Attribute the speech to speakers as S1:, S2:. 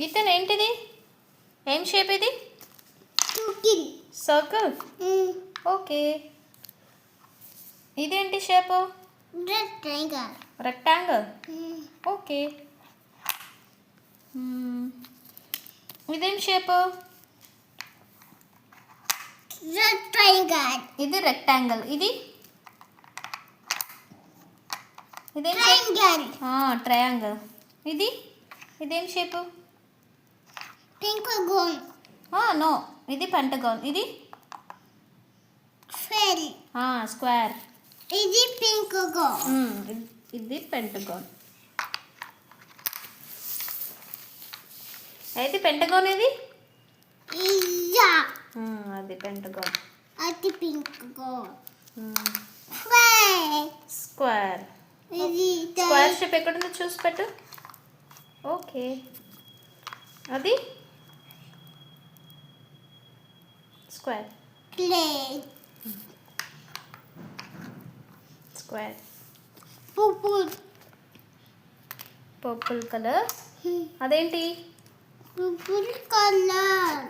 S1: ఇతను ఏంటిది? ఏం షేప్ ఇది? సర్కిల్. ఓకే. ఇదేంటి షేపు? రెక్టాంగిల్. ఓకే. ఇదేం షేపు? ఇది రెక్టాంగిల్. ఇది ఇదేం ట్రయాంగిల్. ఇదేం షేపు?
S2: పెంటగాన్.
S1: నో, ఇది పెంటగాన్. ఇది స్క్వేర్.
S2: ఇది పెంటగాన్.
S1: ఇది పెంటగాన్. అయితే పెంటగాన్ ఇది అది పెంటగాన్.
S2: అది పెంటగాన్.
S1: స్క్వేర్.
S2: ఇది
S1: స్క్వేర్ షేప్ ఎక్కడుందో చూసి పెట్టు. ఓకే. అది square.
S2: Plate.
S1: Square.
S2: Purple
S1: colour. అదేంటి?
S2: Purple colour.